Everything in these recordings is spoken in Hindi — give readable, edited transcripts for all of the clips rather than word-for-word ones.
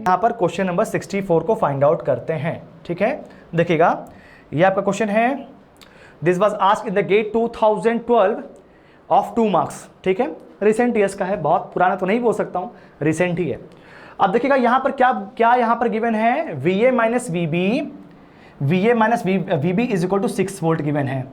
यहाँ पर क्वेश्चन नंबर 64 को फाइंड आउट करते हैं। ठीक है, देखिएगा ये आपका क्वेश्चन है, this was asked in the GATE 2012 of 2 marks. ठीक है, रिसेंट ईयर्स का है, बहुत पुराना तो नहीं बोल सकता हूँ, रिसेंट ही है। अब देखिएगा यहाँ पर क्या यहाँ पर गिवन है, VA minus VB is equal to 6 volt given है।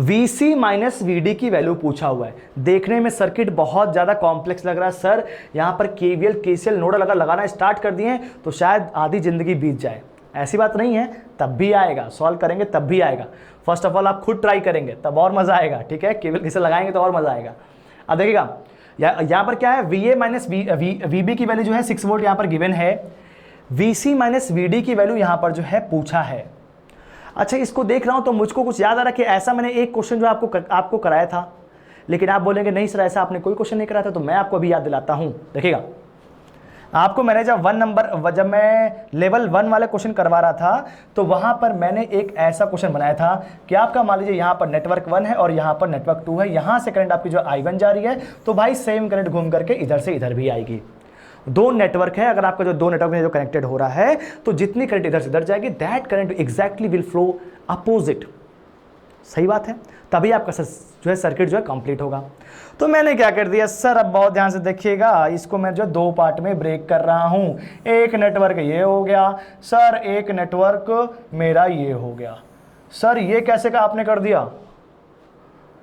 VC माइनस VD की वैल्यू पूछा हुआ है। देखने में सर्किट बहुत ज़्यादा कॉम्प्लेक्स लग रहा है सर, यहाँ पर KVL KCL नोडल अगर लगाना स्टार्ट कर दिए तो शायद आधी ज़िंदगी बीत जाए। ऐसी बात नहीं है, तब भी आएगा, सॉल्व करेंगे तब भी आएगा। फर्स्ट ऑफ ऑल आप खुद ट्राई करेंगे तब और मज़ा आएगा। ठीक है, KVL KCL लगाएंगे तो और मज़ा आएगा। अब देखिएगा यहाँ पर क्या है, VA माइनस VB की वैल्यू जो है 6 वोल्ट यहाँ पर गिवन है, VC माइनस VD की वैल्यू यहाँ पर जो है पूछा है। अच्छा, इसको देख रहा हूं तो मुझको कुछ याद आ रहा कि ऐसा मैंने एक क्वेश्चन जो आपको कराया था, लेकिन आप बोलेंगे नहीं सर ऐसा आपने कोई क्वेश्चन नहीं कराया था, तो मैं आपको अभी याद दिलाता हूं। देखिएगा आपको मैंने जब मैं लेवल 1 वाला क्वेश्चन करवा रहा था तो वहां पर मैंने एक ऐसा क्वेश्चन बनाया था कि आपका मान लीजिए यहाँ पर नेटवर्क 1 है और यहाँ पर नेटवर्क 2 है, यहाँ से करंट आपकी जो I1 जा रही है तो भाई सेम करंट घूम करके इधर से इधर भी आएगी। 2 नेटवर्क है, अगर आपका जो 2 नेटवर्क में जो कनेक्टेड हो रहा है तो जितनी करंट इधर से इधर जाएगी that current exactly will flow opposite. सही बात है, तभी आपका जो है सर्किट जो है कंप्लीट होगा। तो मैंने क्या कर दिया सर, अब बहुत ध्यान से देखिएगा, इसको मैं जो 2 पार्ट में ब्रेक कर रहा हूं। एक नेटवर्क ये हो गया सर, एक नेटवर्क मेरा ये हो गया सर। ये कैसे का आपने कर दिया,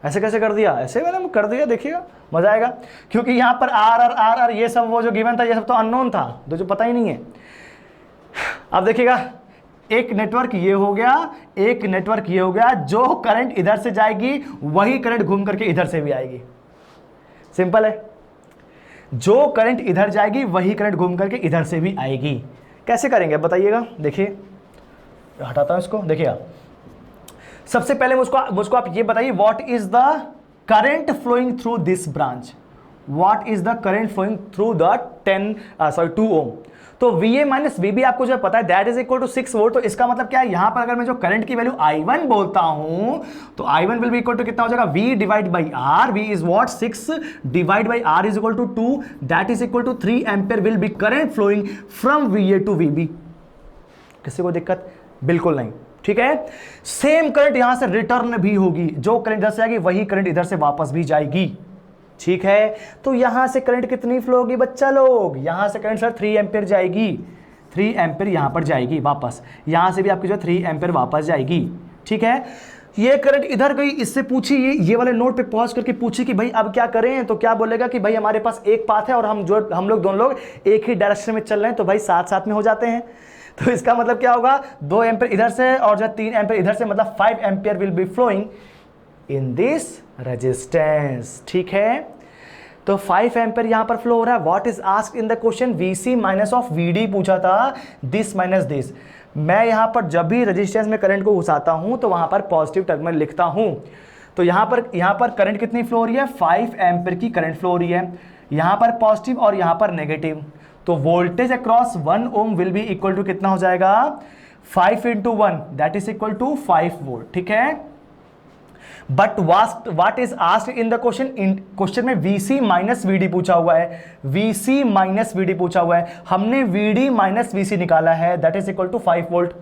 ऐसे कैसे कर दिया, ऐसे मैंने कर दिया। देखिएगा मजा आएगा, क्योंकि यहाँ पर आर ये सब वो जो गिवन था ये सब तो अननोन था, जो पता ही नहीं है। अब देखिएगा एक नेटवर्क ये हो गया, एक नेटवर्क ये हो गया, जो करंट इधर से जाएगी वही करंट घूम करके इधर से भी आएगी। सिंपल है, जो करंट इधर जाएगी वही करंट घूम करके इधर से भी आएगी। कैसे करेंगे बताइएगा, देखिए हटाता हूं इसको। देखिएगा सबसे पहले मुझको आप ये बताइए, what is the current flowing through this branch, what is the current flowing through the 2 ohm. तो VA माइनस VB आपको जो पता है that is equal to 6 volt. तो इसका मतलब क्या है, यहां पर अगर मैं जो करंट की वैल्यू I1 बोलता हूं तो I1 will be equal to कितना हो जाएगा, V divide by R। V is what, 6 divide by R is equal to 2, that is equal to 3 ampere will be current flowing from VA to VB। किसी को दिक्कत बिल्कुल नहीं, ठीक है। सेम करंट यहां से रिटर्न भी होगी, जो करंट इधर से आएगी वही करंट इधर से वापस भी जाएगी, ठीक है। तो यहां से करंट कितनी फ्लो होगी बच्चा लोग, यहां से करंट सर 3 एम्पियर जाएगी, 3 एम्पियर यहां पर जाएगी वापस, यहां से भी आपकी जो 3 एम्पियर वापस जाएगी, ठीक है। ये करंट इधर गई, इससे पूछी ये वाले नोट पे पॉज करके पूछी कि भाई अब क्या करें, तो क्या बोलेगा कि भाई हमारे पास एक पाथ है और हम लोग दोनों लोग एक ही डायरेक्शन में चल रहे हैं, तो भाई साथ साथ में हो जाते हैं। तो इसका मतलब क्या होगा, 2 एम्पियर इधर से और जो 3 एम्पियर इधर से, मतलब 5 ampere will be flowing in this resistance, ठीक है। तो 5 एम्पियर यहां पर फ्लो हो रहा है। What is asked in the question, VC minus of VD पूछा था, दिस माइनस दिस। मैं यहां पर जब भी रेजिस्टेंस में करंट को घुसाता हूं तो वहां पर पॉजिटिव टर्मिनल लिखता हूं। तो यहां पर करंट कितनी फ्लो हो रही है, 5 एम्पियर की करंट फ्लो हो रही है, यहां पर पॉजिटिव और यहां पर नेगेटिव। तो voltage across 1 ohm will be equal to कितना हो जाएगा, 5 into 1 that is equal to 5 volt, ठीक है। But what is asked in the question में VC माइनस VD पूछा हुआ है, VC माइनस VD पूछा हुआ है, हमने VD माइनस VC निकाला है, that is equal to 5 volt.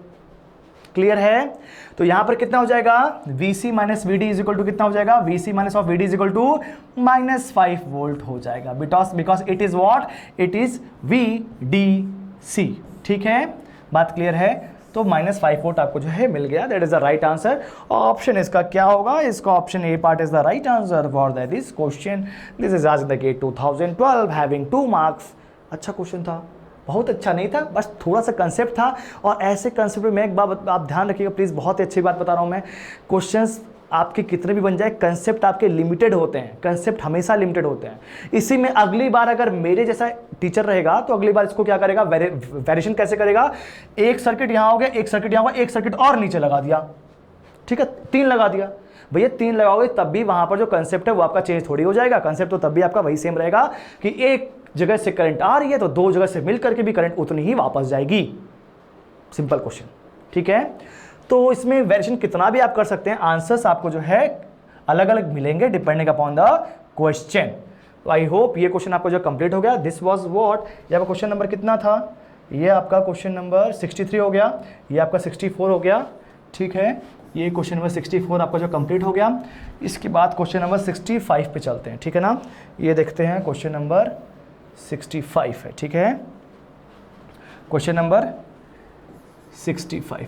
Clear है। तो यहां पर कितना हो जाएगा, VC minus VD is equal to कितना हो जाएगा, VC minus of VD is equal to minus 5 volt हो जाएगा, because it is what, it is VDC, ठीक है। बात क्लियर है। तो माइनस 5 वोल्ट आपको जो है मिल गया, that is the right answer. Option इसका क्या होगा, इसका option A part is the right answer for this question. This is आज द गेट 2012 हैविंग 2 मार्क्स। अच्छा क्वेश्चन था, बहुत अच्छा नहीं था, बस थोड़ा सा कंसेप्ट था। और ऐसे कंसेप्ट में एक बात आप ध्यान रखिएगा प्लीज़, बहुत ही अच्छी बात बता रहा हूँ मैं। क्वेश्चंस आपके कितने भी बन जाए, कंसेप्ट आपके लिमिटेड होते हैं, कंसेप्ट हमेशा लिमिटेड होते हैं। इसी में अगली बार अगर मेरे जैसा टीचर रहेगा तो अगली बार इसको क्या करेगा, वेरिएशन कैसे करेगा, एक सर्किट यहाँ हो गया, एक सर्किट यहाँ होगा, एक सर्किट और नीचे लगा दिया, ठीक है, 3 लगा दिया। भैया 3 लगाओगे तब भी वहां पर जो कंसेप्ट है वो आपका चेंज थोड़ी हो जाएगा, कंसेप्ट तो तब भी आपका वही सेम रहेगा कि एक जगह से करंट आ रही है तो 2 जगह से मिल करके भी करंट उतनी ही वापस जाएगी। सिंपल क्वेश्चन, ठीक है। तो इसमें वेरिएशन कितना भी आप कर सकते हैं, आंसर्स आपको जो है अलग अलग मिलेंगे डिपेंडिंग अपॉन द क्वेश्चन। तो आई होप ये क्वेश्चन आपका जो कंप्लीट हो गया। दिस वाज व्हाट, ये आपका क्वेश्चन नंबर कितना था, ये आपका क्वेश्चन नंबर 63 हो गया, ये आपका 64 हो गया, ठीक है। ये क्वेश्चन नंबर 64 आपका जो कंप्लीट हो गया। इसके बाद क्वेश्चन नंबर 65 पे चलते हैं, ठीक है ना। ये देखते हैं क्वेश्चन नंबर 65 है, ठीक है, क्वेश्चन नंबर 65।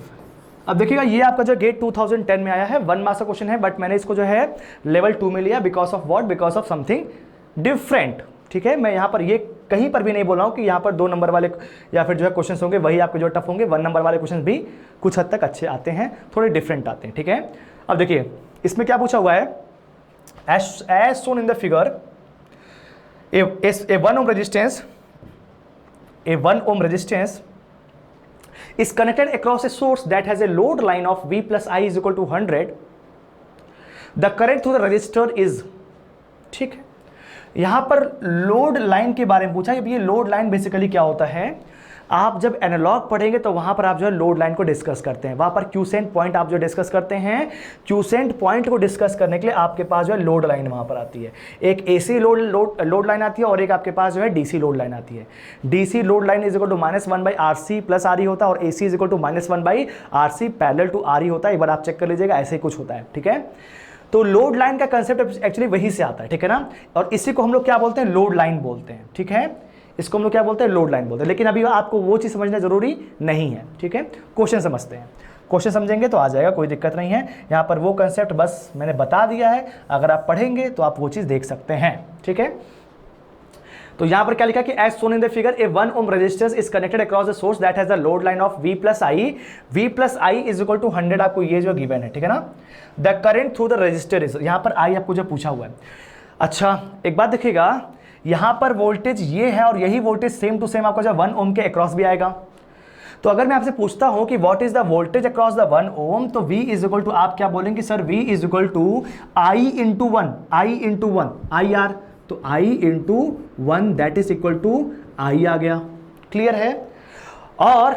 अब देखिएगा ये आपका जो गेट 2010 में आया है, 1 मार्क्स का क्वेश्चन है, बट मैंने इसको जो है लेवल 2 में लिया because of what, because of something different, ठीक है। मैं यहाँ पर ये कहीं पर भी नहीं बोल रहा हूँ कि यहाँ पर 2 नंबर वाले या फिर जो है क्वेश्चन होंगे वही आपके जो टफ होंगे। 1 नंबर वाले क्वेश्चन भी कुछ हद तक अच्छे आते हैं, थोड़े डिफरेंट आते हैं, ठीक है। अब देखिए इसमें क्या पूछा हुआ है, as shown in the figure a 1 ohm resistance is connected across a source that has a load line of V plus I is equal to 100. The current through the resistor is, ठीक है। यहां पर लोड लाइन के बारे में पूछा है। ये लोड लाइन बेसिकली क्या होता है, आप जब एनालॉग पढ़ेंगे तो वहां पर आप जो है लोड लाइन को डिस्कस करते हैं, वहां पर क्यूसेंट पॉइंट आप जो डिस्कस करते हैं। क्यूसेंट पॉइंट को डिस्कस करने के लिए आपके पास जो है लोड लाइन वहां पर आती है, एक एसी लोड लाइन आती है और एक आपके पास जो है डीसी लोड लाइन आती है। DC load line is equal to -1/RC plus RE होता है और AC is equal to -1/RC parallel to RE होता है। एक बार आप चेक कर लीजिएगा, ऐसे ही कुछ होता है, ठीक है। तो लोड लाइन का कंसेप्ट एक्चुअली वहीं से आता है, ठीक है ना। और इसी को हम लोग क्या बोलते हैं, लोड लाइन बोलते हैं, ठीक है। इसको हम लोग क्या बोलते हैं, लोड लाइन बोलते हैं। लेकिन अभी आपको वो चीज़ समझना जरूरी नहीं है, ठीक है। क्वेश्चन समझते हैं, क्वेश्चन समझेंगे तो आ जाएगा, कोई दिक्कत नहीं है। यहाँ पर वो कंसेप्ट बस मैंने बता दिया है, अगर आप पढ़ेंगे तो आप वो चीज़ देख सकते हैं, ठीक है। तो यहाँ पर क्या लिखा कि as shown in the figure a 1 ohm resistance is connected across the source that has the load line of V plus I is equal to 100, आपको ये जो गिवन है, ठीक है ना। The current through the resistor is, यहाँ पर I आपको जो पूछा हुआ है। अच्छा एक बात देखिएगा, यहां पर वोल्टेज ये है और यही वोल्टेज सेम टू सेम आपका जो 1 ओम के अक्रॉस भी आएगा। तो अगर मैं आपसे पूछता हूं कि what is the voltage across the 1 ohm, तो V इज इक्वल टू, आप क्या बोलेंगे sir, V is equal to I into 1 IR, तो I into 1 that is equal to I आ गया, क्लियर है। और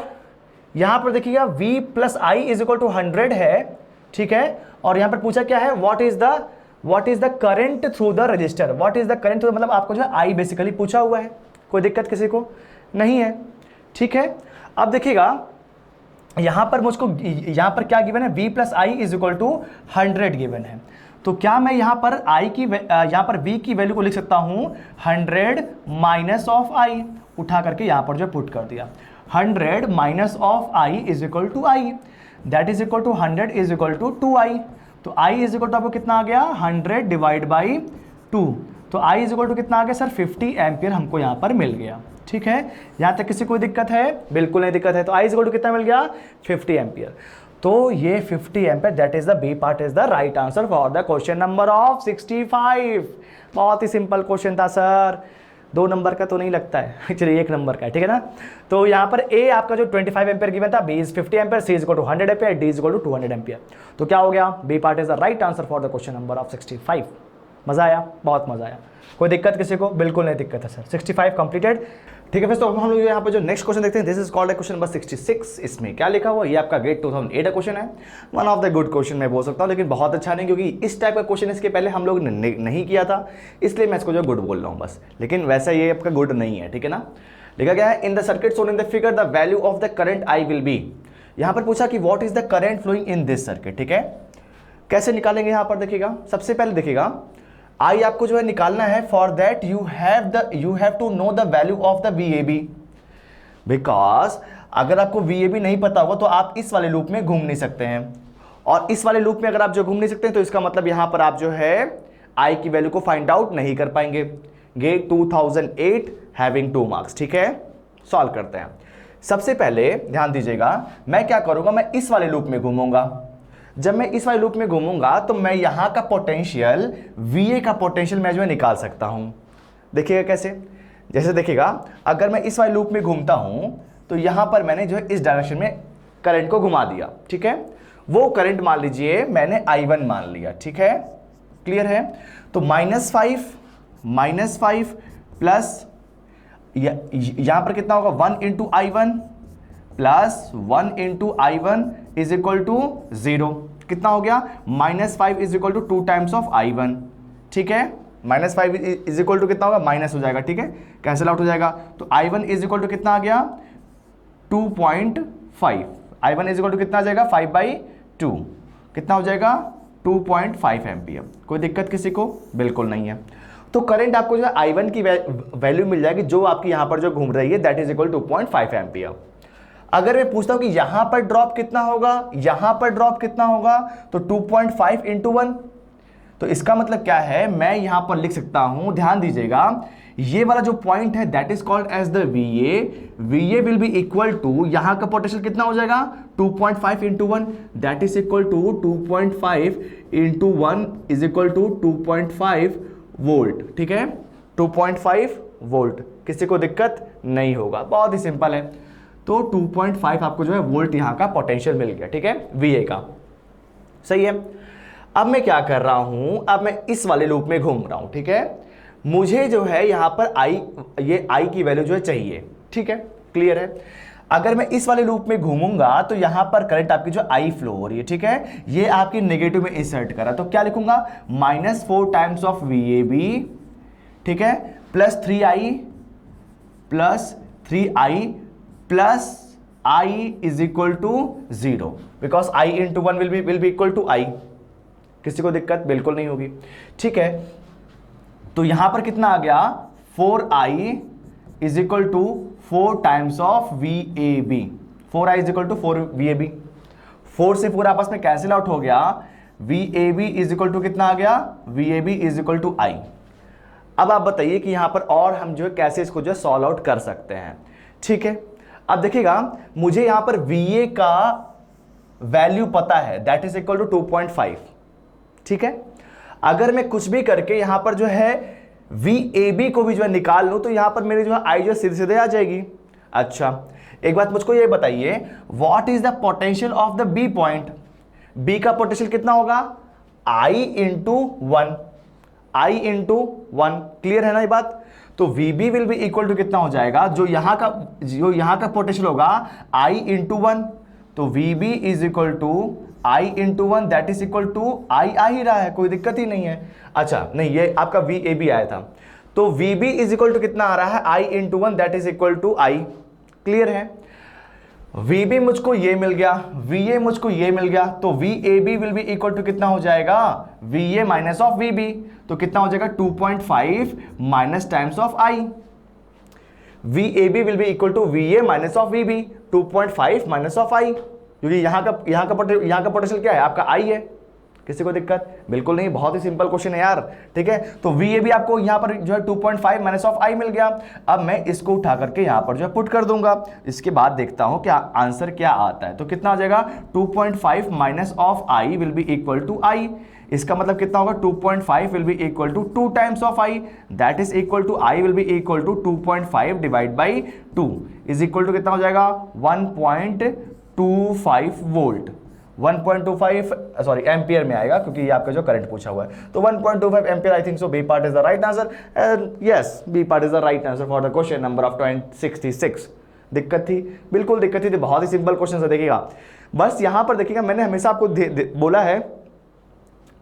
यहां पर देखिएगा V plus I is equal to 100 है, ठीक है। और यहां पर पूछा क्या है, what is the current through the register, what is the current through, मतलब आपको जो है आई बेसिकली पूछा हुआ है, कोई दिक्कत किसी को नहीं है, ठीक है। अब देखिएगा यहां पर मुझको, यहां पर क्या गिवन है, V plus I is equal to 100 given है। तो क्या मैं यहां पर I की यहां पर V की वैल्यू को लिख सकता हूं 100 माइनस ऑफ I, उठा करके यहां पर जो पुट कर दिया, 100 minus of I is equal to I, that is equal to 100 is equal to 2I। तो I इज इक्वल टू आपको कितना आ गया, 100 डिवाइड बाई 2, तो I इज इक्वल टू कितना आ गया सर, 50 एम्पियर हमको यहाँ पर मिल गया, ठीक है। यहाँ तक किसी कोई दिक्कत है, बिल्कुल नहीं दिक्कत है। तो I इज इक्वल टू कितना मिल गया, 50 एम्पियर। तो ये 50 ampere, that is the B part is the right answer for the question number of 65। बहुत ही सिंपल क्वेश्चन था सर, 2 नंबर का तो नहीं लगता है, चलिए 1 नंबर का है, ठीक है ना। तो यहाँ पर ए आपका जो 25 एम्पियर गिवन था, B is 50 ampere, C is equal to 100 ampere, D is equal to 200 ampere. तो क्या हो गया, B part is the right answer for the question number of 65। मजा आया, बहुत मजा आया, कोई दिक्कत किसी को, बिल्कुल नहीं दिक्कत है सर। 65 कंप्लीटेड, ठीक है। फिर तो हम लोग यहाँ पर जो नेक्स्ट क्वेश्चन देखते हैं, this is called question number 66। इसमें क्या लिखा हुआ, ये आपका ग्रेड 2008 का क्वेश्चन है, one of the good question मैं बोल सकता हूँ, लेकिन बहुत अच्छा नहीं, क्योंकि इस टाइप का क्वेश्चन इसके पहले हम लोग ने नहीं किया था, इसलिए मैं इसको जो गुड बोल रहा हूँ बस। लेकिन वैसा ये आपका गुड नहीं है, ठीक है ना। लिखा गया है, in the circuit shown in the figure the value of the current I will be. यहाँ पर पूछा कि what is the current flowing in this circuit, ठीक है। कैसे निकालेंगे, यहाँ पर देखिएगा, सबसे पहले देखिएगा I आपको जो है निकालना है, for that you have to know the value of the VAB, because अगर आपको VAB नहीं पता होगा तो आप इस वाले लूप में घूम नहीं सकते हैं, और इस वाले लूप में अगर आप जो घूम नहीं सकते हैं तो इसका मतलब यहां पर आप जो है I की वैल्यू को फाइंड आउट नहीं कर पाएंगे। गेट 2008 हैविंग 2 मार्क्स, ठीक है। सॉल्व करते हैं। सबसे पहले ध्यान दीजिएगा, मैं क्या करूंगा, मैं इस वाले लूप में घूमूंगा। जब मैं इस वाले लूप में घूमूंगा तो मैं यहां का पोटेंशियल, VA का पोटेंशियल मैं जो है निकाल सकता हूं। देखिएगा कैसे, जैसे देखिएगा, अगर मैं इस वाले लूप में घूमता हूं तो यहां पर मैंने जो है इस डायरेक्शन में करंट को घुमा दिया, ठीक है। वो करंट मान लीजिए मैंने I1 मान लिया, ठीक है, क्लियर है। तो -5 प्लस यहां पर कितना होगा, 1 into I1 plus 1 into I1 is equal to 0, कितना हो गया, -5 is equal to 2 times of I1, ठीक है, माइनस 5 इज इक्वल टू कितना होगा, माइनस हो जाएगा, ठीक है, कैंसिल आउट हो जाएगा। तो I1 इज इक्वल टू कितना आ गया, 2.5। I1 इज इक्वल टू कितना आ जाएगा, 5/2, कितना हो जाएगा, 2.5 एम्पियर। कोई दिक्कत किसी को, बिल्कुल नहीं है। तो करंट आपको जो है I1 की वैल्यू मिल जाएगी जो आपकी यहां पर जो घूम रही है, दैट इज इक्वल 2.5 एम्पियर। अगर मैं पूछता हूं कि यहां पर ड्रॉप कितना होगा, यहां पर ड्रॉप कितना होगा, तो 2.5 इंटू 1। तो इसका मतलब क्या है, मैं यहां पर लिख सकता हूं, ध्यान दीजिएगा, ये वाला जो पॉइंट है that is called as the VA। VA will be equal to, यहां का पोटेंशियल कितना हो जाएगा, 2.5 into 1, that is equal to 2.5 into 1 is equal to 2.5 volt, ठीक है, 2.5 वोल्ट। किसी को दिक्कत नहीं होगा, बहुत ही सिंपल है। तो 2.5 आपको जो है वोल्ट यहां का पोटेंशियल मिल गया, ठीक है, VA का, सही है। अब मैं क्या कर रहा हूं, अब मैं इस वाले लूप में घूम रहा हूं, ठीक है, मुझे जो है यहां पर ये I की वैल्यू जो है चाहिए, ठीक है, क्लियर है। अगर मैं इस वाले लूप में घूमूंगा तो यहां पर करंट आपकी जो I फ्लो हो रही है, ठीक है, ये आपकी नेगेटिव में इंसर्ट करा, तो क्या लिखूंगा, -4 टाइम्स ऑफ VAB, ठीक है, plus 3I plus I is equal to 0, because I into 1 will be equal to I। किसी को दिक्कत बिल्कुल नहीं होगी, ठीक है। तो यहां पर कितना आ गया, 4I is equal to 4 times of VAB, 4I is equal to 4 VAB, 4 से 4 आपस में कैंसिल आउट हो गया, VAB इज इक्वल टू कितना आ गया, VAB is equal to I। अब आप बताइए कि यहां पर और हम जो है कैसे इसको जो है सॉल्व आउट कर सकते हैं, ठीक है। अब देखिएगा, मुझे यहां पर VA का वैल्यू पता है, दैट इज इक्वल टू 2.5, ठीक है। अगर मैं कुछ भी करके यहां पर जो है VAB को भी जो है निकाल लूं, तो यहां पर मेरी जो है I जो सीधे सीधे आ जाएगी। अच्छा, एक बात मुझको ये बताइए, what is the potential of the B point, B का पोटेंशियल कितना होगा, I into 1, I into 1, clear है ना ये बात। तो VB will be equal to कितना हो जाएगा, जो यहां का पोटेंशियल होगा I इंटू 1, तो VB is equal to I into 1, that is equal to I आ ही रहा है, कोई दिक्कत ही नहीं है। अच्छा नहीं, ये आपका VAB आया था, तो VB इज इक्वल टू कितना आ रहा है, I into 1, that is equal to I, clear है। VB मुझको ये मिल गया, VA मुझको ये मिल गया, तो VAB will be equal to कितना हो जाएगा, VA माइनस ऑफ VB, तो कितना हो जाएगा, 2.5 minus times of I। VAB will be equal to VA minus of VB, 2.5 minus of I, क्योंकि यहां का पोटेंशियल क्या है, आपका I है। किसी को दिक्कत बिल्कुल नहीं, बहुत ही सिंपल क्वेश्चन है यार, ठीक है। तो VAB आपको यहां पर जो है 2.5 माइनस ऑफ I मिल गया। अब मैं इसको उठा करके यहां पर जो है पुट कर दूंगा, इसके बाद देखता हूं क्या आंसर क्या आता है। तो कितना आ जाएगा, 2.5 minus of I will be equal to I। इसका मतलब कितना होगा, 2.5 will be equal to 2 times of I, that is equal to I will be equal to 2.5 divide by 2 is equal to कितना हो जाएगा, 1.25 वोल्ट, 1.25 सॉरी एम्पियर में आएगा, क्योंकि ये आपका जो करंट पूछा हुआ है। तो 1.25 ampere, I think so B part is the right answer, yes B part is the right answer for the question number of 66। दिक्कत थी, बिल्कुल दिक्कत थी, बहुत ही सिंपल क्वेश्चन है। देखिएगा बस यहां पर देखिएगा, मैंने हमेशा आपको बोला है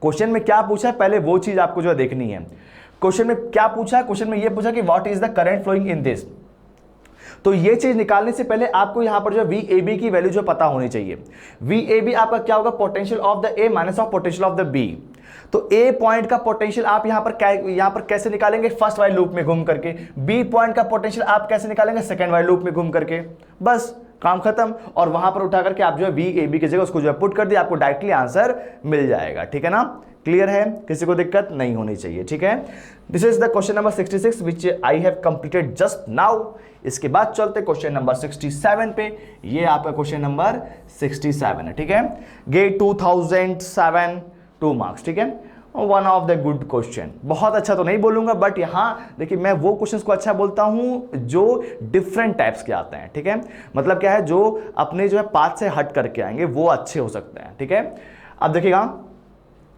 क्वेश्चन में क्या पूछा है, पहले वो चीज आपको जो है देखनी है। क्वेश्चन में क्या पूछा है, क्वेश्चन में ये पूछा कि what is the current flowing in this, तो ये चीज निकालने से पहले आपको यहां पर जो VAB की वैल्यू जो पता होनी चाहिए। VAB आपका क्या होगा, potential of the A minus of potential of the B। तो A पॉइंट का पोटेंशियल आप यहां पर कैसे निकालेंगे, फर्स्ट वाले लूप में घूम करके। B पॉइंट का पोटेंशियल आप कैसे निकालेंगे, सेकंड वाले लूप में घूम करके, बस काम खत्म। और वहां पर उठा करके आप जो है VAB की जगह उसको जो है पुट कर दिया, आपको डायरेक्टली आंसर मिल जाएगा, ठीक है ना, क्लियर है, किसी को दिक्कत नहीं होनी चाहिए, ठीक है। This is the question number 66 which I have completed just now. इसके बाद चलते क्वेश्चन नंबर 67 पे, ये आपका क्वेश्चन नंबर 67 है, ठीक है। गेट 2007 2 मार्क्स, ठीक है, one of the good question. बहुत अच्छा तो नहीं बोलूंगा, बट यहां देखिए मैं वो क्वेश्चंस को अच्छा बोलता हूं जो डिफरेंट टाइप्स के आते हैं, ठीक है। मतलब क्या है, जो अपने जो है पाथ से हट करके आएंगे वो अच्छे हो सकते हैं, ठीक है। अब देखिएगा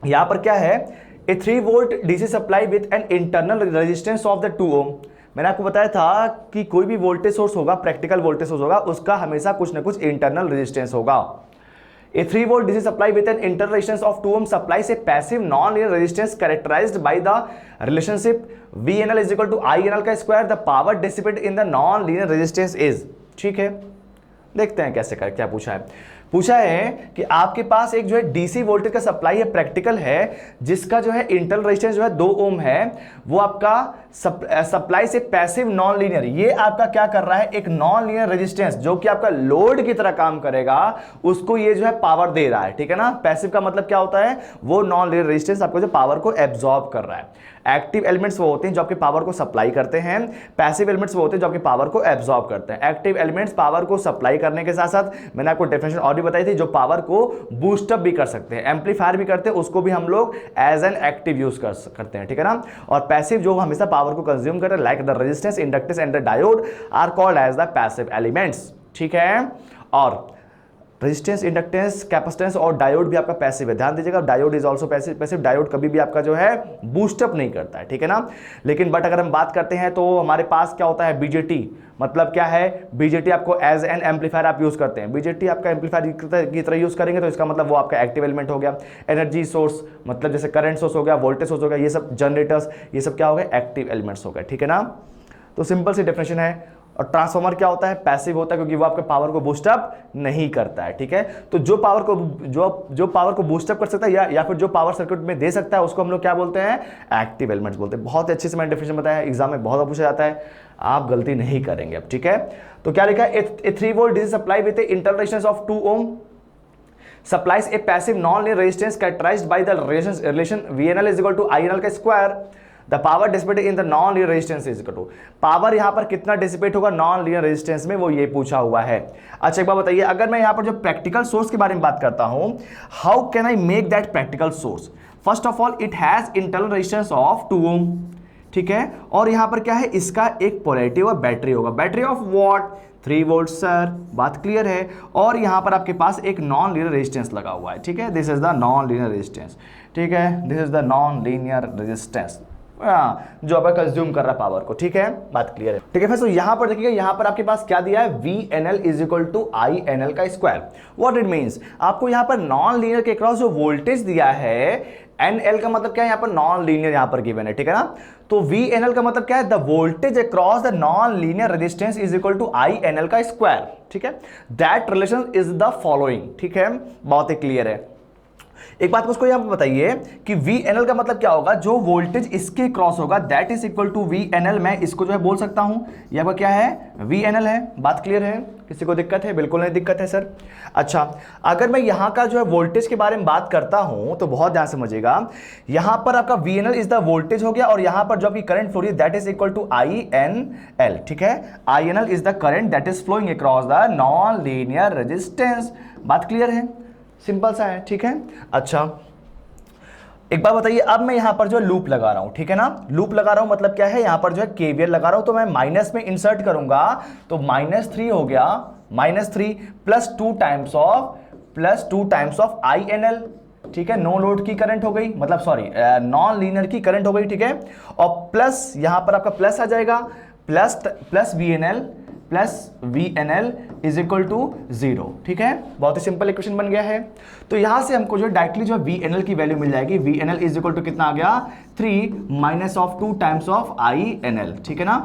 यहां पर क्या है, a 3 volt DC supply with an internal resistance of the 2 ओम। मैंने आपको बताया था कि कोई भी वोल्टेज सोर्स होगा, प्रैक्टिकल वोल्टेज सोर्स होगा, उसका हमेशा कुछ ना कुछ इंटरनल रेजिस्टेंस होगा। A 3 volt DC supply with an internal resistance of 2 ohm supplies a passive non-linear resistance characterized by the relationship VNL is equal to INL का square. The power dissipated in the non-linear resistance is. ठीक है, देखते हैं कैसे कर, क्या पूछा है कि आपके पास एक जो है डीसी वोल्टेज का सप्लाई है, प्रैक्टिकल है, जिसका जो है इंटरनल रेजिस्टेंस जो है 2 ओम है, वो आपका सप्लाई से पैसिव नॉन लीनियर, ये आपका क्या कर रहा है, एक नॉन लीनियर रेजिस्टेंस जो कि आपका लोड की तरह काम करेगा, उसको ये जो है पावर दे रहा है। ठीक है ना, पैसिव का मतलब क्या होता है, वो नॉन लीनियर रेजिस्टेंस आपको जो पावर को एब्जॉर्ब कर रहा है। एक्टिव एलिमेंट्स वो होते हैं जो आपके पावर को सप्लाई करते हैं, पैसिव एलिमेंट्स वो होते हैं जो आपकी पावर को एब्जॉर्ब करते हैं। एक्टिव एलिमेंट्स पावर को सप्लाई करने के साथ साथ मैंने आपको डेफिनेशन और भी बताई थी, जो पावर को बूस्टअप भी कर सकते हैं, एम्पलीफायर भी करते हैं, उसको भी हम लोग एज एन एक्टिव यूज करते हैं। ठीक है ना, और पैसिव जो हमेशा पावर को कंज्यूम करते हैं, like the resistance, inductance and the diode are called as the passive elements. ठीक है, और रेजिस्टेंस, इंडक्टेंस, कैपेसिटेंस और डायोड भी आपका पैसिव है। ध्यान दीजिएगा, diode is also passive. Diode कभी भी आपका जो है बूस्टअप नहीं करता है। ठीक है ना, लेकिन बट अगर हम बात करते हैं तो हमारे पास क्या होता है, बीजेटी, मतलब क्या है, बीजेटी आपको एज एन एम्पलीफायर आप यूज करते हैं। बीजेटी आपका एम्पलीफायर की तरह यूज करेंगे तो इसका मतलब वो आपका एक्टिव एलिमेंट हो गया। एनर्जी सोर्स मतलब जैसे करंट सोर्स हो गया, वोल्टेज सोर्स हो गया, ये सब जनरेटर्स, ये सब क्या हो गए, एक्टिव एलिमेंट्स हो गए। ठीक है ना, तो सिंपल सी डेफिनेशन है। और ट्रांसफार्मर क्या होता है, पैसिव होता है, क्योंकि वो आपके पावर को बूस्टअप नहीं करता है। ठीक है, तो जो पावर को बूस्टअप कर सकता है या फिर जो पावर सर्किट में दे सकता है, उसको हम लोग क्या बोलते हैं, एक्टिव एलिमेंट्स बोलते हैं। बहुत अच्छे से मैंने डेफिनेशन बताया है, एग्जाम में बहुत पूछा जाता है, आप गलती नहीं करेंगे अब। ठीक है, तो क्या लिखा है, a 3 volt DC supply with internal resistance of 2 ohm supplies a passive non-linear resistance characterized by the relation VNL is equal to INL का square. The power dissipated in the non-linear resistance is equal to, power यहां पर कितना डिसिपेट होगा नॉन लीनियर रेजिस्टेंस में, वो ये पूछा हुआ है। अच्छा एक बात बताइए, अगर मैं यहां पर जो प्रैक्टिकल सोर्स के बारे में बात करता हूं, how can I make that practical source? First of all it has internal resistance of 2 ohm. ठीक है, और यहां पर क्या है, इसका एक पोलैरिटी होगा, बैटरी होगा, battery of what, 3 volt sir, बात क्लियर है। और यहां पर आपके पास एक नॉन लीनियर रेजिस्टेंस लगा हुआ है। ठीक है, this is the non linear resistance. ठीक है, this is the non linear resistance जो आपका कंज्यूम कर रहा है पावर को। ठीक है, बात क्लियर है। ठीक है फ्रेंड्स, तो यहां पर देखिएगा, यहां पर आपके पास क्या दिया है, VNL is equal to INL का स्क्वायर। व्हाट इट मींस, आपको यहां पर नॉन लीनियर के क्रॉस जो वोल्टेज दिया है, NL का मतलब क्या है, यहां पर नॉन लीनियर यहां पर गिवन है। ठीक है ना, तो VNL का मतलब क्या है, the voltage across the non linear resistance is equal to INL का स्क्वायर। ठीक है, that relation is the following. ठीक है, बहुत ही क्लियर है। एक बात मुझको यहां पर बताइए कि VNL का मतलब क्या होगा, जो वोल्टेज इसके क्रॉस होगा that is equal to VNL, मैं इसको जो है बोल सकता हूं, ये आपका क्या है, VNL है। बात क्लियर है, किसी को दिक्कत है? बिल्कुल नहीं दिक्कत है सर। अच्छा, अगर मैं यहां का जो है वोल्टेज के बारे में बात करता हूं तो बहुत ध्यान समझिएगा, यहां पर आपका VNL इज द वोल्टेज हो गया, और यहां पर जो आपकी करंट फ्लो रही है that is equal to INL। ठीक है, INL is the current that is flowing across the non linear resistance. बात क्लियर है, सिंपल सा है। ठीक है, अच्छा एक बात बताइए, अब मैं यहां पर जो लूप लगा रहा हूं, ठीक है ना, लूप लगा रहा हूं मतलब क्या है, यहां पर जो है KVL लगा रहा हूं, तो मैं माइनस में इंसर्ट करूंगा तो -3 हो गया, -3 प्लस 2 टाइम्स ऑफ INL। ठीक है, नो लोड की करंट हो गई, मतलब सॉरी नॉन लीनियर की करंट हो गई। ठीक है, और प्लस यहां पर आपका प्लस आ जाएगा, plus VNL is equal to 0। ठीक है, बहुत ही सिंपल इक्वेशन बन गया है। तो यहां से हमको जो डायरेक्टली जो VNL की वैल्यू मिल जाएगी, VNL इज इक्वल टू कितना आ गया, 3 minus of 2 times of INL। ठीक है ना,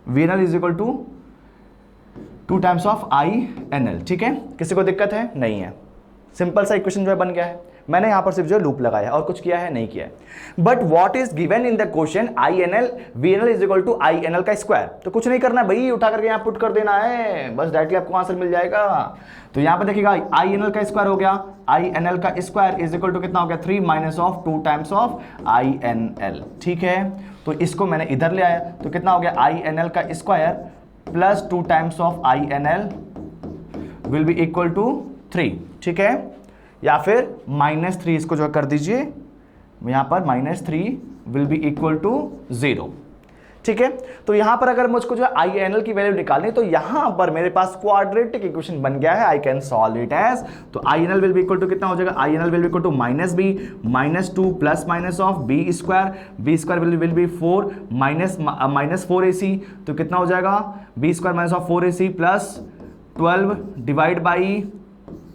VNL is equal to 2 times of INL। ठीक है, किसी को दिक्कत है? नहीं है, सिंपल सा इक्वेशन जो है बन गया है। मैंने यहां पर सिर्फ जो लूप लगाया और कुछ किया है नहीं किया है। But what is given in the question, VNL is equal to INL का स्क्वायर। तो कुछ नहीं करना भाई, उठा करके यहां पुट कर देना है, बस डायरेक्टली आपको आंसर मिल जाएगा। तो यहां पर देखिएगा INL का स्क्वायर हो गया, INL का स्क्वायर इज इक्वल टू कितना हो गया, 3 minus of 2 times of INL। ठीक है, तो इसको मैंने इधर ले आया तो कितना हो गया, INL का square plus 2 times of INL will be equal to 3। ठीक है, या फिर -3 इसको जो कर दीजिए, यहां पर -3 विल बी इक्वल टू 0। ठीक है, तो यहां पर अगर मुझको जो INL की वैल्यू निकालनी तो यहां पर मेरे पास क्वाड्रेटिक इक्वेशन बन गया है, I can solve it as, तो INL will be equal to कितना हो जाएगा, INL will be equal to -b -2 plus minus of b square will be 4 minus 4ac, तो कितना हो जाएगा, b square minus of 4ac plus 12 divide by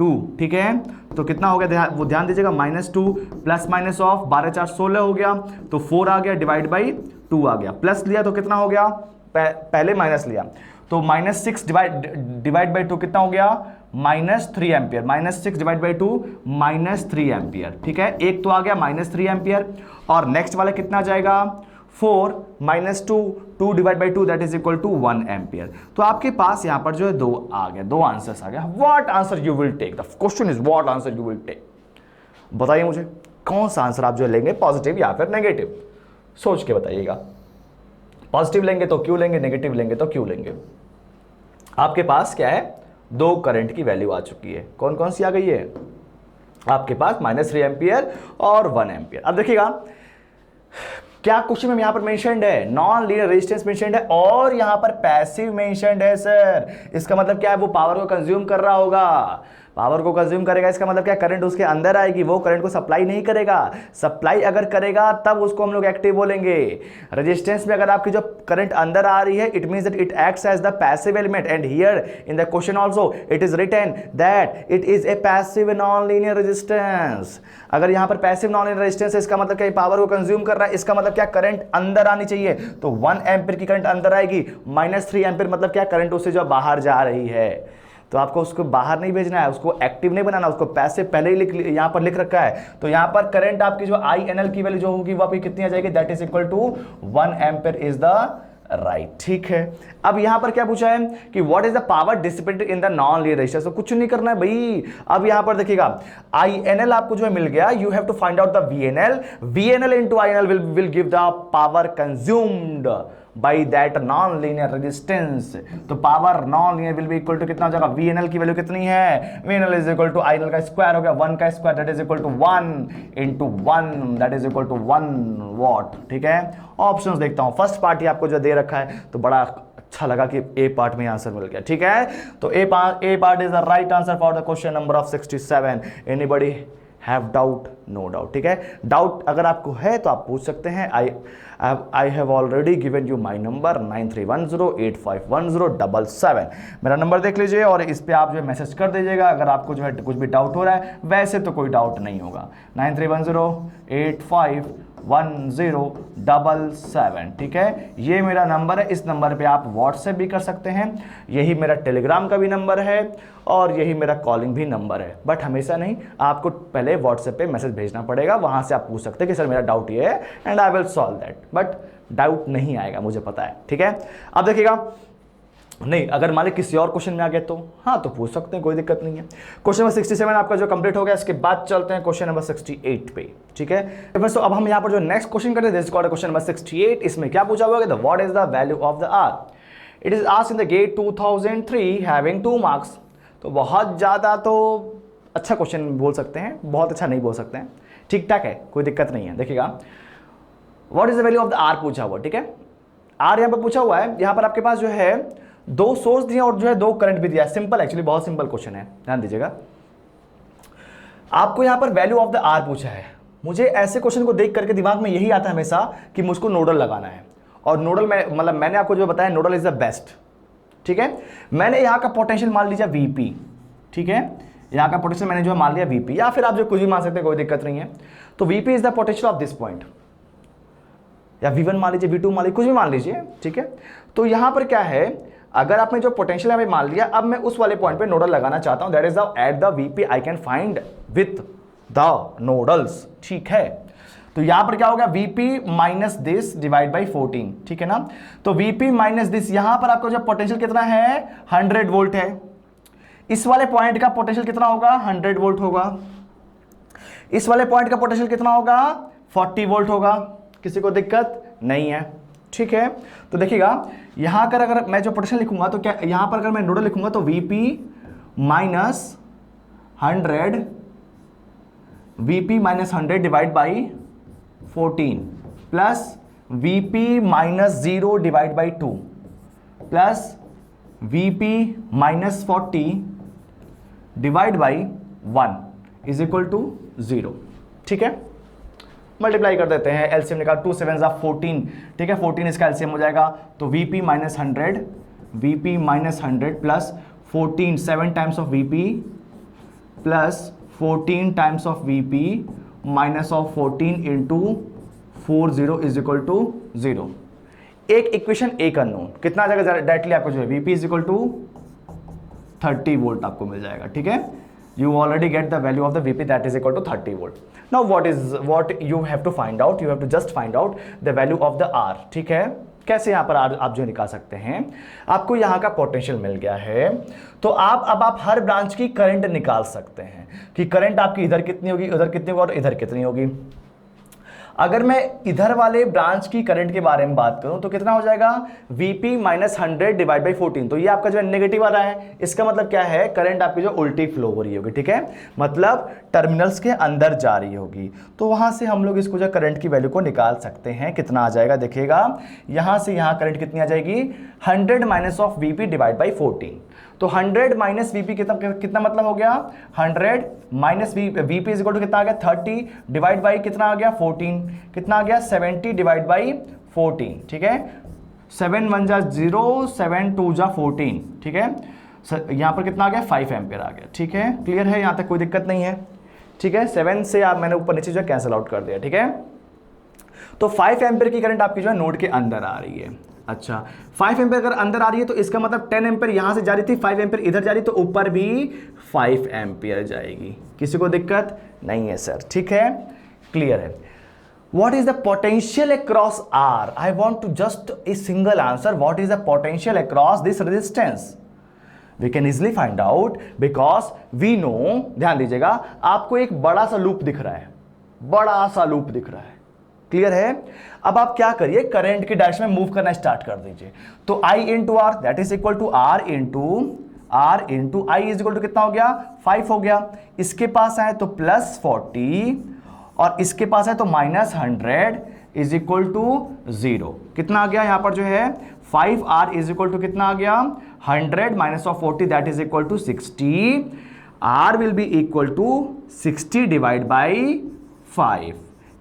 2। ठीक है, तो कितना हो गया, वो ध्यान दीजिएगा, -2 प्लस माइनस ऑफ 12 4 16 हो गया, तो 4 आ गया, डिवाइड बाई 2 आ गया, प्लस लिया तो कितना हो गया, पहले माइनस लिया तो -6 डिवाइड बाई 2 कितना हो गया, -3 एम्पियर, -6 डिवाइड बाई 2 -3 एम्पियर। ठीक है, एक तो आ गया -3 एम्पियर, और नेक्स्ट वाला कितना आ जाएगा, 4 -2 divide by 2 that is equal to 1 ampere. तो आपके पास यहां पर जो है 2 आ गया, 2 आंसर्स आ गया। What answer you will take, the question is what answer you will take. बताइए मुझे कौन सा आंसर आप जो लेंगे, पॉजिटिव या फिर नेगेटिव, सोच के बताइएगा। पॉजिटिव लेंगे तो क्यों लेंगे, नेगेटिव लेंगे तो क्यों लेंगे। आपके पास क्या है, 2 करंट की वैल्यू आ चुकी है। कौन कौन सी आ गई है आपके पास, -3 एम्पियर और 1 एम्पियर। अब देखिएगा क्या क्वेश्चन में यहां पर मेंशन्ड है, नॉन लीनियर रेजिस्टेंस मेंशन्ड है और यहां पर पैसिव मेंशन्ड है। सर इसका मतलब क्या है, वो पावर को कंज्यूम कर रहा होगा, पावर को कंज्यूम करेगा, इसका मतलब क्या, करंट उसके अंदर आएगी, वो करंट को सप्लाई नहीं करेगा। सप्लाई अगर करेगा तब उसको हम लोग एक्टिव बोलेंगे। रेजिस्टेंस में अगर आपकी जो करंट अंदर आ रही है, it means that it acts as the passive element, and here in the question also it is written that it is a passive non linear resistance. अगर यहां पर पैसिव नॉन लीनियर रेजिस्टेंस है, इसका मतलब क्या, पावर को कंज्यूम कर रहा है, इसका मतलब क्या, करंट अंदर आनी चाहिए, तो 1 एम्पियर की करंट अंदर आएगी, -3 एम्पियर मतलब क्या, करंट उससे जो बाहर जा रही है। तो आपको उसको बाहर नहीं भेजना है, उसको एक्टिव नहीं बनाना, उसको पैसिव पहले ही यहां पर लिख रखा है। तो यहां पर करंट आपकी जो INL की वैल्यू जो होगी वो आपकी कितनी आ जाएगी, that is equal to 1 ampere is the right. ठीक है, अब यहां पर क्या पूछा है कि what is the power dissipated in the non linear resistance. तो कुछ नहीं करना है भाई। अब यहां पर देखिएगा INL आपको जो है मिल गया, you have to find out the VNL into INL will give the power consumed by that non linear resistance. तो power non linear will be equal to कितना हो जाएगा, VNL की वैल्यू कितनी है, VNL is equal to INL का स्क्वायर हो गया, 1 का square that is equal to 1 into 1 that is equal to 1 watt. ठीक है, ऑप्शंस देखता हूं, फर्स्ट पार्ट ही आपको जो दे रखा है तो बड़ा अच्छा लगा कि ए पार्ट में आंसर मिल गया। ठीक है, तो A part is the right answer for the question number of 67। Anybody have doubt, no doubt. ठीक है, डाउट अगर आपको है तो आप पूछ सकते हैं। I have already given you my number 9310851077। मेरा नंबर देख लीजिए और इस पे आप जो है मैसेज कर दीजिएगा अगर आपको जो है कुछ भी डाउट हो रहा है। वैसे तो कोई डाउट नहीं होगा। 9310851077। ठीक है, ये मेरा नंबर है, इस नंबर पे आप व्हाट्सएप भी कर सकते हैं, यही मेरा टेलीग्राम का भी नंबर है और यही मेरा कॉलिंग भी नंबर है। बट हमेशा नहीं, आपको पहले व्हाट्सएप पे मैसेज भेजना पड़ेगा, वहां से आप पूछ सकते हैं कि सर मेरा डाउट ये है and I will solve that. But doubt नहीं आएगा, मुझे पता है। ठीक है, अब देखिएगा, नहीं अगर मान ली किसी और क्वेश्चन में आ गए तो हाँ तो पूछ सकते हैं, कोई दिक्कत नहीं है। क्वेश्चन नंबर 67 आपका जो कंप्लीट हो गया, इसके बाद चलते हैं क्वेश्चन नंबर 68 पे। ठीक है, तो अब हम यहाँ पर जो नेक्स्ट क्वेश्चन करते हैं, क्वेश्चन नंबर 68, इसमें क्या पूछा हुआ है, what is the value of the R. It is asked in the GATE 2003 having 2 marks. तो बहुत ज़्यादा तो अच्छा क्वेश्चन बोल सकते हैं, बहुत अच्छा नहीं बोल सकते हैं, ठीक ठाक है, कोई दिक्कत नहीं है। देखिएगा, what is the value of the R पूछा हुआ। ठीक है, आर यहाँ पर पूछा हुआ है, यहाँ पर आपके पास जो है 2 सोर्स दिए और जो है 2 करंट भी दिया है। सिंपल, एक्चुअली बहुत सिंपल क्वेश्चन है, ध्यान दीजिएगा। आपको यहाँ पर वैल्यू ऑफ द आर पूछा है। मुझे ऐसे क्वेश्चन को देख करके दिमाग में यही आता है हमेशा कि मुझको नोडल लगाना है, और नोडल में मतलब मैंने आपको जो बताया, नोडल इज द बेस्ट। ठीक है, मैंने यहाँ का पोटेंशियल मान लीजिए VP। ठीक है, यहाँ का पोटेंशियल मैंने जो मान लिया VP, या फिर आप जो कुछ भी मान सकते हैं, कोई दिक्कत नहीं है। तो VP is the potential of this point, या V1 मान लीजिए, V2 मान लीजिए, कुछ भी मान लीजिए। ठीक है, तो यहाँ पर क्या है, अगर आपने जो पोटेंशियल हमें मान लिया, अब मैं उस वाले पॉइंट पे नोडल लगाना चाहता हूं, that is the at the VP I can find with the nodules. ठीक है, तो यहां पर क्या होगा, VP minus this divide by 14। ठीक है ना, तो VP माइनस दिस, यहां पर आपको जो पोटेंशियल कितना है, 100 वोल्ट है। इस वाले पॉइंट का पोटेंशियल कितना होगा, 100 वोल्ट होगा। इस वाले पॉइंट का पोटेंशियल कितना होगा, 40 वोल्ट होगा। किसी को दिक्कत नहीं है। ठीक है, तो देखिएगा, यहां पर अगर मैं जो पोटेंशियल लिखूंगा तो क्या, यहां पर अगर मैं नोडल लिखूंगा तो VP minus 100, VP minus 100 divide by 14 plus VP minus 0 divide by 2 plus VP minus 40 divide by 1 is equal to 0। ठीक है, मल्टीप्लाई कर देते हैं, एलसीएम निकाल, 2 7 14। ठीक है, 14 इसका एलसीएम हो जाएगा, तो VP minus 100 plus 14 7 times of VP प्लस 14 times of Vp minus of 14 into 40 is equal to 0। एक इक्वेशन एक अननोन कितना आ जाएगा डायरेक्टली आपको जो है Vp is equal to 30 volt आपको मिल जाएगा, ठीक है। You already get the value of the Vp that is equal to 30 volt. Now what you have to find out? You have to just find out the value of the R, ठीक है। कैसे यहाँ पर आप जो निकाल सकते हैं, आपको यहाँ का पोटेंशियल मिल गया है, तो आप हर ब्रांच की करंट निकाल सकते हैं कि करंट आपकी इधर कितनी होगी, उधर कितनी होगी और इधर कितनी होगी। अगर मैं इधर वाले ब्रांच की करंट के बारे में बात करूं तो कितना हो जाएगा, Vp माइनस 100 डिवाइड बाई 14। तो ये आपका जो है नेगेटिव आ रहा है, इसका मतलब क्या है, करंट आपकी जो उल्टी फ्लो हो रही होगी, ठीक है, मतलब टर्मिनल्स के अंदर जा रही होगी। तो वहां से हम लोग इसको जो करंट की वैल्यू को निकाल सकते हैं। कितना आ जाएगा देखिएगा, यहां से यहां करंट कितनी आ जाएगी, 100 minus of Vp divide by 14। तो 100 माइनस Vp कितना मतलब हो गया, 100 minus Vp is equal to कितना आ गया, 30 डिवाइड बाई कितना आ गया, 14, कितना आ गया, 70 डिवाइड बाई 14, ठीक है। 7 1 जा 0, 7 2 जा 14, ठीक है। यहां पर कितना आ गया, 5 एम्पियर आ गया, ठीक है। क्लियर है, यहां तक कोई दिक्कत नहीं है, ठीक है। 7 से आप मैंने ऊपर नीचे जो कैंसिल आउट कर दिया, ठीक है। तो 5 एम्पियर की करंट आपकी जो है नोड के अंदर आ रही है। अच्छा, 5 एम्पियर अगर अंदर आ रही है तो इसका मतलब 10 एम्पियर यहां से जा रही थी, 5 एम्पियर इधर जा रही, तो ऊपर भी 5 एम्पियर जाएगी। किसी को दिक्कत नहीं है सर, ठीक है, क्लियर है। What is the potential across R? I want to just a single answer. What is the potential across this resistance? We can easily find out because we know, ध्यान दीजिएगा, आपको एक बड़ा सा लूप दिख रहा है, बड़ा सा लूप दिख रहा है, क्लियर है। अब आप क्या करिए, करंट की डायरेक्शन में मूव करना स्टार्ट कर दीजिए। तो I into R that is equal to R into I is equal to कितना हो गया, 5 हो गया। इसके पास आए तो प्लस 40 और इसके पास है तो माइनस 100 इज इक्वल टू 0। कितना आ गया यहाँ पर जो है, 5R इज इक्वल टू कितना आ गया, 100 minus of 40 that is equal to 60। R will be equal to 60 divide by 5,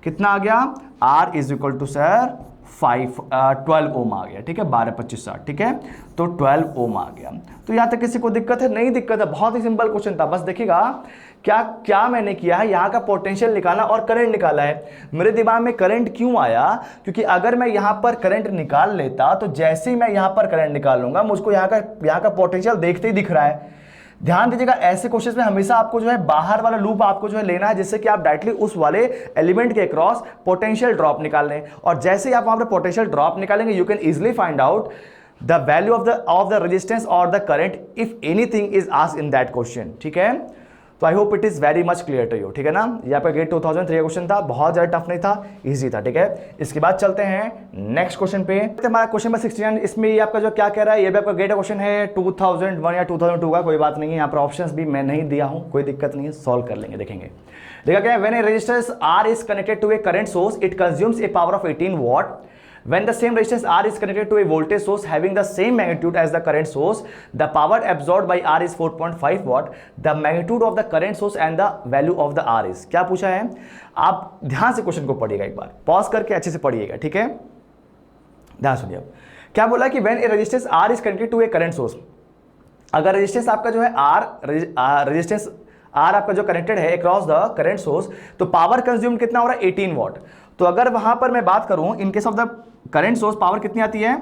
कितना आ गया, R is equal to sir 12 ohm आ गया, ठीक है, 12 25 60, ठीक है, तो 12 ओम आ गया। तो यहां तक किसी को दिक्कत है, नहीं दिक्कत है, बहुत ही सिंपल क्वेश्चन था। बस देखिएगा क्या मैंने किया है, यहाँ का पोटेंशियल निकाला और करंट निकाला है। मेरे दिमाग में करंट क्यों आया, क्योंकि अगर मैं यहाँ पर करंट निकाल लेता तो जैसे ही मैं यहाँ पर करंट निकालूंगा मुझको यहाँ का पोटेंशियल देखते ही दिख रहा है। ध्यान दीजिएगा, ऐसे क्वेश्चन में हमेशा आपको जो है बाहर वाला लूप आपको जो है लेना है, जिससे कि आप डायरेक्टली उस वाले एलिमेंट के क्रॉस पोटेंशियल ड्रॉप निकाल लें। और जैसे ही आप वहां पर पोटेंशियल ड्रॉप निकालेंगे, you can easily find out the value of the resistance और the current if anything is asked in that question, ठीक है। तो I hope it is very much clear to you, ठीक है ना। ये आपका गेट 2003 का क्वेश्चन था, बहुत ज्यादा टफ नहीं था, इजी था, ठीक है। इसके बाद चलते हैं नेक्स्ट क्वेश्चन पे। हमारा क्वेश्चन नंबर 69, इसमें ये आपका जो क्या कह रहा है, ये भी आपका गेट क्वेश्चन है 2001 या 2002 का, कोई बात नहीं है। यहाँ पर ऑप्शंस भी मैं नहीं दिया हूँ, कोई दिक्कत नहीं है, सॉल्व कर लेंगे, देखेंगे। देखा क्या है, when a resistance R is connected to a current source, it consumes a power of 18 watt. When the same resistance R is connected to a voltage source having the same magnitude as the current source, the power absorbed by R is 4.5 watt. The magnitude of the current source and the value of the R is, क्या पूछा है, आप ध्यान से क्वेश्चन को पढ़िएगा, एक बार पॉज करके अच्छे से पढ़िएगा, ठीक है, ध्यान सुनिए। क्या बोला कि when a resistance R is connected to a current source, अगर रेजिस्टेंस आपका जो है रेजिस्टेंस R आपका जो कनेक्टेड है अक्रॉस द करंट सोर्स, तो पावर कंज्यूम कितना हो रहा है, 18 वॉट। तो अगर वहां पर मैं बात करूं in case of the current source, power कितनी आती है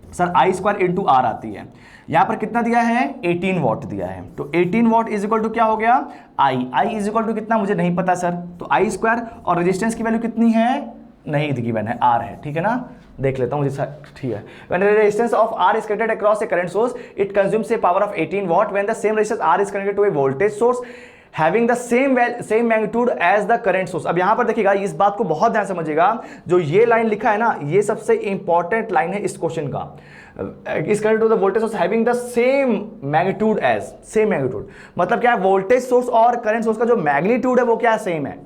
sir, I square into R आती है। यहां पर कितना दिया है, 18 वॉट दिया है। तो 18 वॉट इज इक्वल टू क्या हो गया, I इज इक्वल टू कितना मुझे नहीं पता सर, तो I स्क्वायर और रेजिस्टेंस की वैल्यू कितनी है, नहीं गिवन है, R है, ठीक है ना, देख लेता हूं मुझे, ठीक है। When the resistance of R is connected across a current source, it consumes a power of 18 watt. When the same resistance R is connected to a voltage source having the same magnitude as the current source. अब यहां पर देखिएगा, इस बात को बहुत ध्यान समझिएगा, जो ये लाइन लिखा है ना, ये सबसे इंपॉर्टेंट लाइन है इस क्वेश्चन का। Is connected to the voltage source having the same magnitude as, same magnitude मतलब क्या है, वोल्टेज सोर्स और करंट सोर्स का जो मैग्नीट्यूड है वो क्या है, सेम है।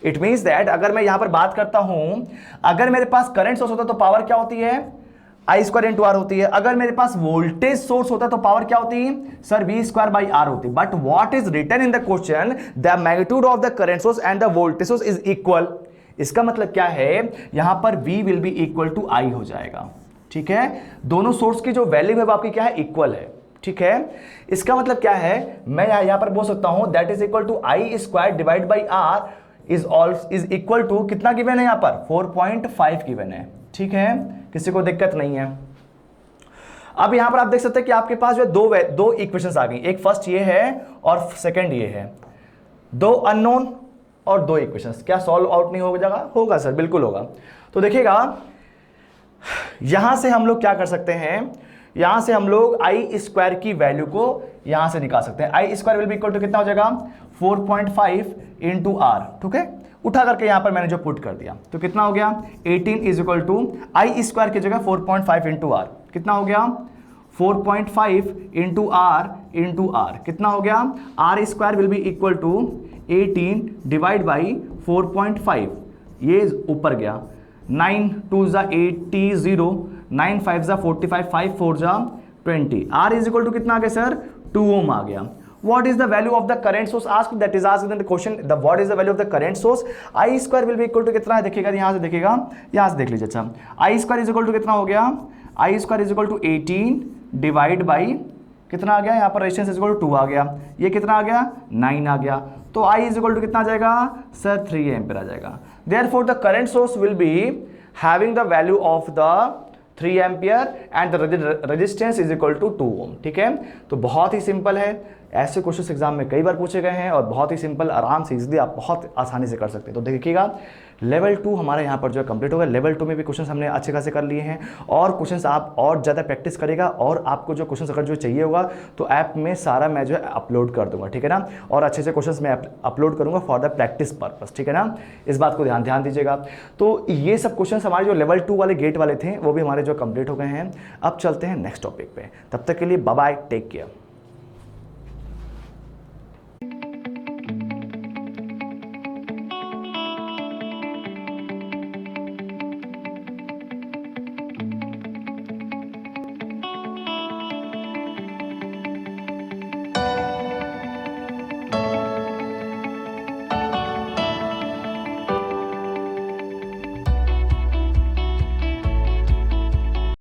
इट मीन्स दैट अगर मैं यहां पर बात करता हूं, अगर मेरे पास करंट सोर्स होता तो पावर क्या होती है, I स्क्वायर इंटू आर होती है। अगर मेरे पास वोल्टेज सोर्स होता तो पावर क्या होती है sir, V square by R होती। But what is written in the question, the magnitude of the current source and the voltage source is equal. इसका मतलब क्या है, यहां पर V will be equal to I हो जाएगा, ठीक है। दोनों सोर्स की जो वैल्यू है वो आपकी क्या है, इक्वल है, ठीक है। इसका मतलब क्या है, मैं यहां पर बोल सकता हूं that is equal to I square divide by R is equal to कितना गिवन है, यहां पर 4.5 गिवन है, ठीक है, किसी को दिक्कत नहीं है। अब यहां पर आप देख सकते हैं कि आपके पास जो दो इक्वेशंस आ गई, एक फर्स्ट ये है और सेकंड ये है, दो अननोन और दो इक्वेशंस। क्या सॉल्व आउट नहीं हो जाएगा? होगा सर, बिल्कुल होगा। तो देखिएगा यहां से हम लोग क्या कर सकते हैं, यहां से हम लोग आई स्क्वायर की वैल्यू को यहां से निकाल सकते हैं। I square will be equal to कितना हो जाएगा, 4.5 इंटू आर, ठीक है, उठा करके यहां पर मैंने जो पुट कर दिया तो कितना हो गया, 18 is equal to I square की जगह 4.5 इंटू आर, कितना हो गया 4.5 इंटू आर कितना हो गया, R square will be equal to 18 divide by 4.5, ये ऊपर गया, 9 2 ज़ा 80, 9 5 ज़ा 45, 5 4 ज़ा 20, आर इज इक्वल टू कितना आ गया सर, 2 ओम आ गया। What is the value of the current source asked? That is asked in the question. What is the value of the current source? I square will be equal to कितना है, देखिएगा यहाँ से देखिएगा, यहाँ से देख लीजिए। अच्छा, I square is equal to कितना हो गया, I square is equal to 18 divide by कितना आ गया, यहाँ पर रेजिस्टेंस इज इक्वल टू 2 आ गया, ये कितना आ गया 9 आ गया, तो I इज इक्वल टू कितना आ जाएगा सर 3 एम्पीयर आ जाएगा। Therefore the current source will be having the value of the 3 ampere and resistance is equal to 2 ohm, ठीक है। तो बहुत ही सिंपल है, ऐसे क्वेश्चन एग्जाम में कई बार पूछे गए हैं और बहुत ही सिंपल, आराम से इजीली आप बहुत आसानी से कर सकते हैं। तो देखिएगा लेवल 2 हमारे यहाँ पर जो है कंप्लीट होगा। लेवल 2 में भी क्वेश्चंस हमने अच्छे खासे कर लिए हैं और क्वेश्चंस आप और ज़्यादा प्रैक्टिस करेगा और आपको जो क्वेश्चंस अगर जो चाहिए होगा तो ऐप में सारा मैं जो है अपलोड कर दूंगा, ठीक है ना, और अच्छे से क्वेश्चंस मैं अपलोड करूंगा फॉर द प्रैक्टिस पर्पस, ठीक है ना, इस बात को ध्यान दीजिएगा। तो ये सब क्वेश्चंस हमारे जो लेवल 2 वाले गेट वाले थे वो भी हमारे जो कंप्लीट हो गए हैं। अब चलते हैं नेक्स्ट टॉपिक पे, तब तक के लिए बाय बाय, टेक केयर।